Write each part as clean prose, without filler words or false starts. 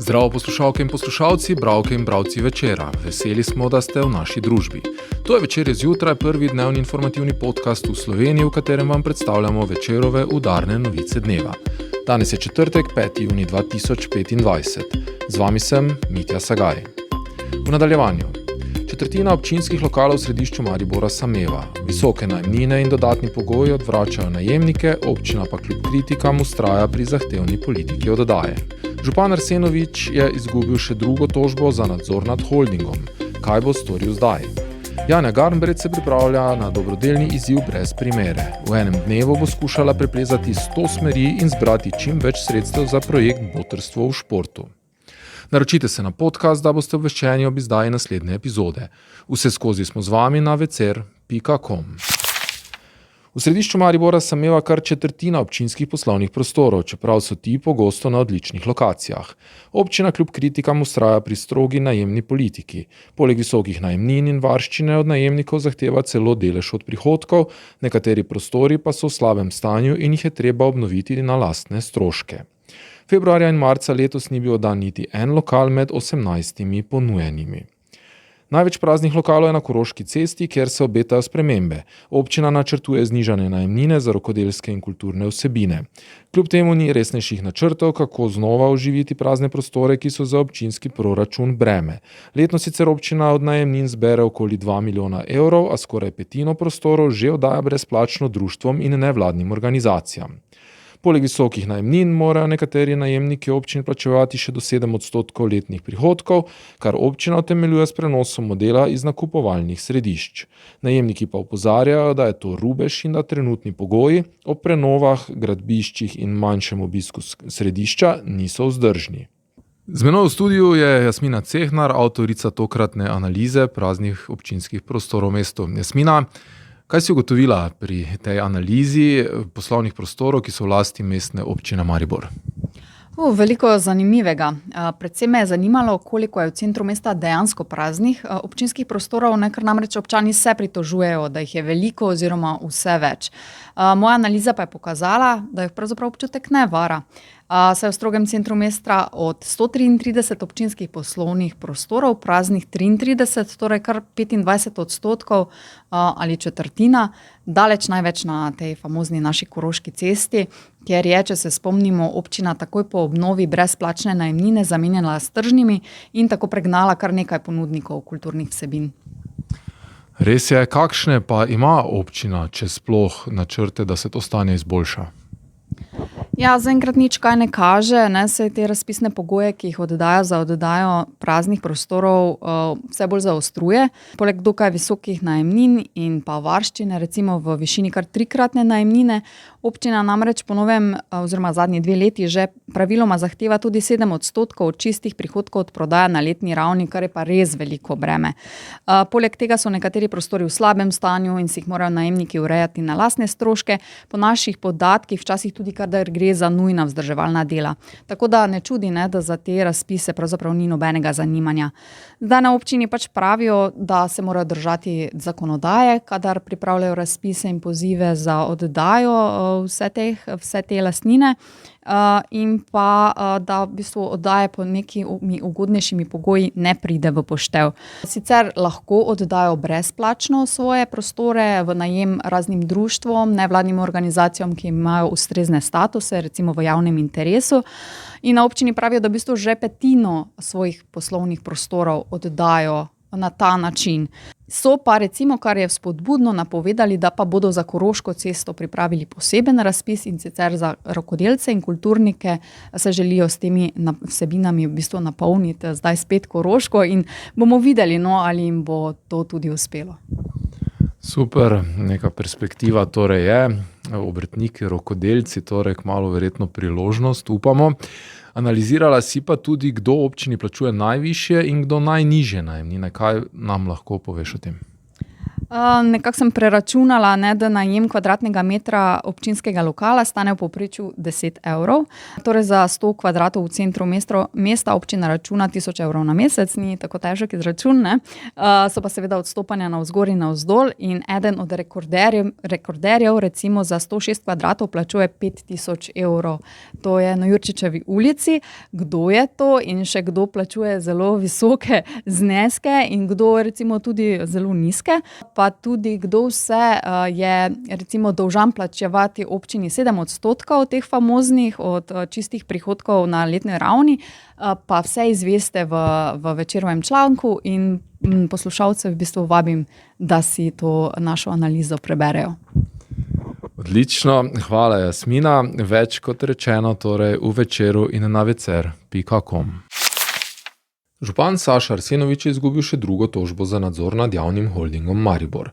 Zdravo poslušalke in poslušalci, bralke in bralci Večera. Veseli smo, da ste v naši družbi. To je Večer zjutraj, prvi dnevni informativni podcast v Sloveniji, v katerem vam predstavljamo Večerove udarne novice dneva. Danes je četrtek, 5. juni 2025. Z vami sem Mitja Sagaj. V nadaljevanju. Četrtina občinskih lokalov v središču Maribora sameva. Visoke najemnine in dodatni pogoji odvračajo najemnike, občina pa kljub kritikam vztraja pri zahtevni politiki oddaje. Župan Arsenovič je izgubil še drugo tožbo za nadzor nad holdingom. Kaj bo storil zdaj? Janja Garnbret se pripravlja na dobrodelni izziv brez primere. V enem dnevu bo skušala preplezati 100 smeri in zbrati čim več sredstev za projekt Botrstvo v športu. Naročite se na podcast, da boste obveščeni ob izdaji naslednje epizode. Vseskozi smo z vami na vecer.com. V središču Maribora sameva kar četrtina občinskih poslovnih prostorov, čeprav so ti pogosto na odličnih lokacijah. Občina kljub kritikam vztraja pri strogi najemni politiki. Poleg visokih najemnin in varščine od najemnikov zahteva celo delež od prihodkov, nekateri prostori pa so v slabem stanju in jih je treba obnoviti na lastne stroške. Februarja in marca letos ni bil oddan niti en lokal med 18 ponujenimi. Največ praznih lokalov je na Koroški cesti, kjer se obetajo spremembe. Občina načrtuje znižanje najemnine za rokodelske in kulturne vsebine. Kljub temu ni resnejših načrtov, kako znova oživiti prazne prostore, ki so za občinski proračun breme. Letno sicer občina od najemnin zbere okoli 2 milijona evrov, a skoraj petino prostorov že oddaja brezplačno društvom in nevladnim organizacijam. Poleg visokih najemnin morajo nekateri najemniki občin plačevati še do 7% letnih prihodkov, kar občina utemeljuje s prenosom modela iz nakupovalnih središč. Najemniki pa opozarjajo, da je to rubež in da trenutni pogoji ob prenovah, gradbiščih in manjšem obisku središča niso vzdržni. Z menoj v studiu je Jasmina Cehnar, avtorica tokratne analize praznih občinskih prostorov v mestu. Jasmina, kaj si ugotovila pri tej analizi poslovnih prostorov, ki so v lasti mestne občine Maribor? Veliko zanimivega. Predvsem me je zanimalo, koliko je v centru mesta dejansko praznih občinskih prostorov, ker namreč občani se pritožujejo, da jih je veliko oziroma vse več. Moja analiza pa je pokazala, da jih pravzaprav občutek ne vara. Saj v strogem centru mesta od 133 občinskih poslovnih prostorov, praznih 33, torej kar 25% ali četrtina, daleč največ na tej famozni naši Koroški cesti, kjer je, če se spomnimo, občina takoj po obnovi brezplačne najemnine zamenjala s tržnimi in tako pregnala kar nekaj ponudnikov kulturnih vsebin. Res je, kakšne pa ima občina, če sploh načrte, da se to stanje izboljša? Ja, zaenkrat nič kaj ne kaže, se te razpisne pogoje, ki jih oddajo za oddajo praznih prostorov, vse bolj zaostruje. Poleg dokaj visokih najemnin in pa varščine, recimo v višini kar 3-kratne najemnine, občina namreč po novem, oziroma zadnji 2 leti že praviloma zahteva tudi 7% čistih prihodkov od prodaje na letni ravni, kar je pa res veliko breme. Poleg tega so nekateri prostori v slabem stanju in si jih morajo najemniki urejati na lastne stroške, po naših podatkih včasih tudi kar da gre za nujna vzdrževalna dela. Tako da ne čudi, da za te razpise pravzaprav ni nobenega zanimanja. Zdaj na občini pač pravijo, da se morajo držati zakonodaje, kadar pripravljajo razpise in pozive za oddajo vse te lastnine, in pa da v bistvu oddaje po nekimi ugodnejšimi pogoji ne pride v poštev. Sicer lahko oddajo brezplačno svoje prostore v najem raznim društvom, nevladnim organizacijam, ki imajo ustrezne statuse, recimo v javnem interesu. In na občini pravijo, da v bistvu že petino svojih poslovnih prostorov oddajo na ta način. So pa recimo, kar je spodbudno, napovedali, da pa bodo za Koroško cesto pripravili poseben razpis in sicer za rokodelce in kulturnike se želijo s temi vsebinami v bistvu napolniti zdaj spet Koroško in bomo videli, ali jim bo to tudi uspelo. Super, neka perspektiva torej je, obrtniki, rokodelci, torej kmalu verjetno priložnost, upamo. Analizirala si pa tudi, kdo občini plačuje najvišje in kdo najnižje najemnine. Kaj nam lahko poveš o tem? Nekako sem preračunala, ne, da najem kvadratnega metra občinskega lokala stane v povprečju 10 evrov. Torej za 100 kvadratov v centru mesta občina računa 1000 evrov na mesec, ni tako težek izračun, ne. So pa seveda odstopanja navzgor in navzdol in eden od rekorderjev recimo za 106 kvadratov plačuje 5000 evrov. To je na Jurčičevi ulici. Kdo je to in še kdo plačuje zelo visoke zneske in kdo recimo tudi zelo nizke? Pa tudi kdo vse je recimo dolžan plačevati občini 7% teh famoznih od čistih prihodkov na letni ravni, pa vse izveste v Večerovem članku in poslušalce v bistvu vabim, da si to našo analizo preberejo. Odlično, hvala Jasmina. Več kot rečeno torej v Večeru in na vecer.com. Župan Saša Arsenovič je izgubil še drugo tožbo za nadzor nad javnim holdingom Maribor.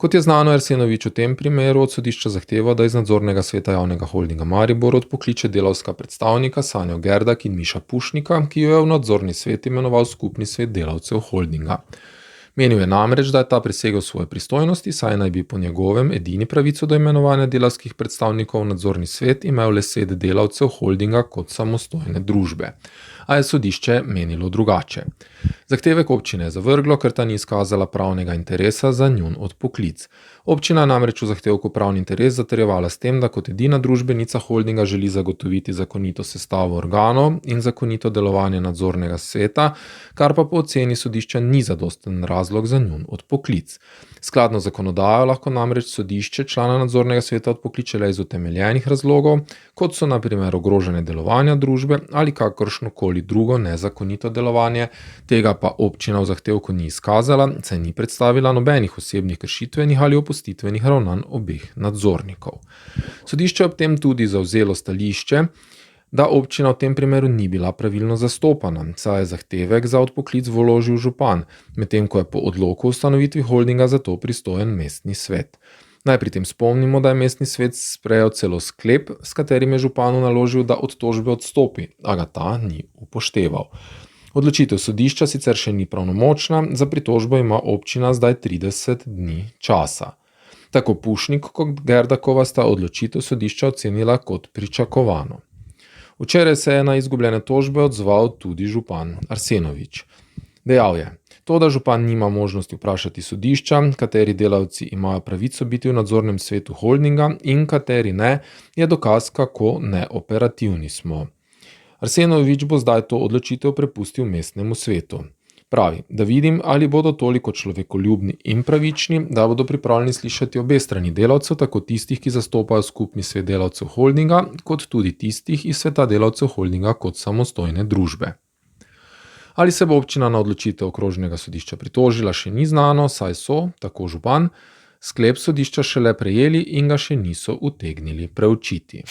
Kot je znano, Arsenovič v tem primeru od sodišča zahteva, da iz nadzornega sveta javnega holdinga Maribor odpokliče delavska predstavnika Sanjo Gerdak in Miša Pušnika, ki jo je v nadzorni svet imenoval skupni svet delavcev holdinga. Menil je namreč, da je ta presegel svoje pristojnosti, saj naj bi po njegovem edini pravico do imenovanja delavskih predstavnikov v nadzorni svet imel le svet delavcev holdinga kot samostojne družbe. A je sodišče menilo drugače. Zahtevek občine je zavrglo, ker ta ni izkazala pravnega interesa za njun odpoklic. Občina je namreč v zahtevku pravni interes zatrjevala s tem, da kot edina družbenica holdinga želi zagotoviti zakonito sestavo organov in zakonito delovanje nadzornega sveta, kar pa po oceni sodišča ni zadosten razlog za njun odpoklic. Skladno zakonodajo lahko namreč sodišče člana nadzornega sveta odpokliče le iz utemeljenih razlogov, kot so na primer ogrožene delovanja družbe ali kakršnokoli drugo nezakonito delovanje, tega pa občina v zahtevku ni izkazala, saj ni predstavila nobenih osebnih kršitvenih ali opustitvenih ravnanj obeh nadzornikov. Sodišče je ob tem tudi zavzelo stališče, da občina v tem primeru ni bila pravilno zastopana, saj je zahtevek za odpoklic vložil župan, medtem ko je po odloku o ustanovitvi holdinga za to pristojen mestni svet. Naj pri tem spomnimo, da je mestni svet sprejel celo sklep, s katerim je županu naložil, da od tožbe odstopi, a ga ta ni upošteval. Odločitev sodišča sicer še ni pravnomočna, za pritožbo ima občina zdaj 30 dni časa. Tako Pušnik kot Gerdakova sta odločitev sodišča ocenila kot pričakovano. Včeraj se je na izgubljene tožbe odzval tudi župan Arsenovič. Dejal je: to, da župan nima možnosti vprašati sodišča, kateri delavci imajo pravico biti v nadzornem svetu holdinga in kateri ne, je dokaz, kako neoperativni smo. Arsenovič bo zdaj to odločitev prepustil mestnemu svetu. Pravi, da vidim, ali bodo toliko človekoljubni in pravični, da bodo pripravljeni slišati obe strani delavcev, tako tistih, ki zastopajo skupni svet delavcev holdinga, kot tudi tistih iz sveta delavcev holdinga kot samostojne družbe. Ali se bo občina na odločitev okrožnega sodišča pritožila, še ni znano, saj so, tako župan, sklep sodišča šele prejeli in ga še niso utegnili preučiti.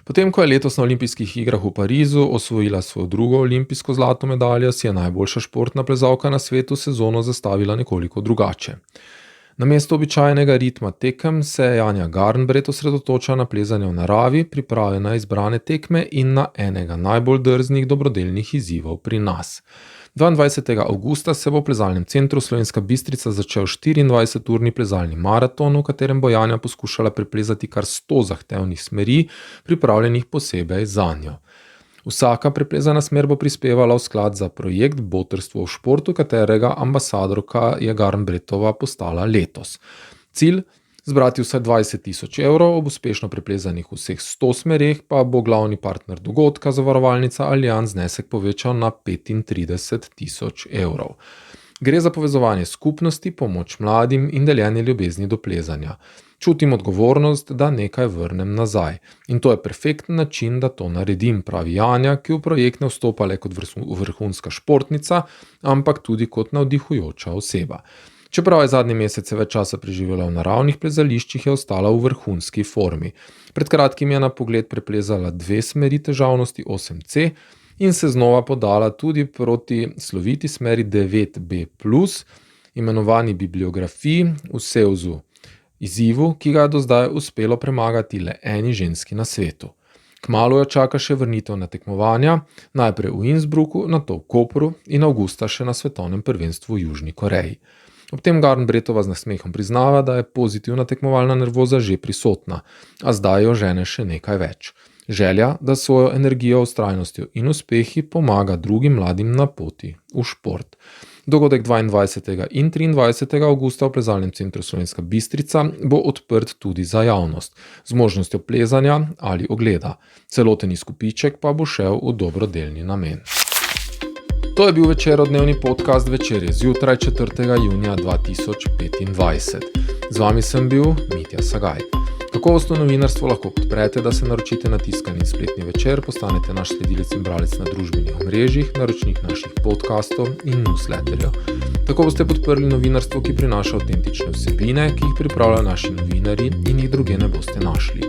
Potem, ko je letos na olimpijskih igrah v Parizu osvojila svojo drugo olimpijsko zlato medaljo, si je najboljša športna plezalka na svetu sezono zastavila nekoliko drugače. Namesto običajnega ritma tekem se Janja Garnbret osredotoča na plezanje v naravi, priprave na izbrane tekme in na enega najbolj drznih dobrodelnih izzivov pri nas. 22. avgusta se bo v plezalnem centru Slovenska Bistrica začel 24-urni plezalni maraton, v katerem bo Janja poskušala preplezati kar 100 zahtevnih smeri, pripravljenih posebej zanjo. Vsaka preplezana smer bo prispevala v sklad za projekt Botrstvo v športu, katerega ambasadorka je Garnbretova postala letos. Cilj? Zbrati vsaj 20 000 evrov, ob uspešno preplezanih vseh 100 smereh pa bo glavni partner dogodka, zavarovalnica Allianz, znesek povečal na 35 000 evrov. Gre za povezovanje skupnosti, pomoč mladim in deljenje ljubezni do plezanja. Čutim odgovornost, da nekaj vrnem nazaj. In to je perfekten način, da to naredim, pravi Janja, ki v projekt ne vstopa le kot vrhunska športnica, ampak tudi kot navdihujoča oseba. Čeprav je zadnje mesece več časa preživela v naravnih plezališčih, je ostala v vrhunski formi. Pred kratkim je na pogled preplezala 2 smeri težavnosti 8C in se znova podala tudi proti sloviti smeri 9B+, imenovani bibliografiji v Sevzu, izzivu, ki ga je do zdaj uspelo premagati le eni ženski na svetu. Kmalu jo čaka še vrnitev na tekmovanja, najprej v Innsbrucku, nato v Kopru in avgusta še na svetovnem prvenstvu v Južni Koreji. Ob tem Garnbretova z nasmehom priznava, da je pozitivna tekmovalna nervoza že prisotna, a zdaj jo žene še nekaj več. Želja, da svojo energijo, vztrajnostjo in uspehi pomaga drugim mladim na poti v šport. Dogodek 22. in 23. avgusta v plezalnem centru Slovenska Bistrica bo odprt tudi za javnost, z možnostjo plezanja ali ogleda. Celoten izkupiček pa bo šel v dobrodelni namen. To je bil večerodnevni podcast Večerje zjutraj 4. junija 2025. Z vami sem bil Mitja Sagaj. Kakovostno novinarstvo lahko podprete, da se naročite na tiskani in spletni večer, postanete naš sledilec in bralec na družbenih omrežjih, naročnik naših podcastov in newsletterjev. Tako boste podprli novinarstvo, ki prinaša avtentične vsebine, ki jih pripravljajo naši novinarji in jih druge ne boste našli.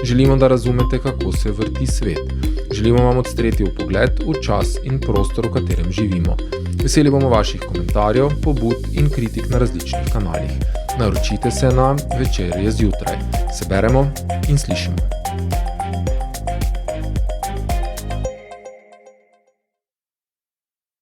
Želimo, da razumete, kako se vrti svet. Želimo vam odstreti vpogled v čas in prostor, v katerem živimo. Veseli bomo vaših komentarjev, pobud in kritik na različnih kanalih. Naročite se na Večerje zjutraj. Se beremo in slišimo.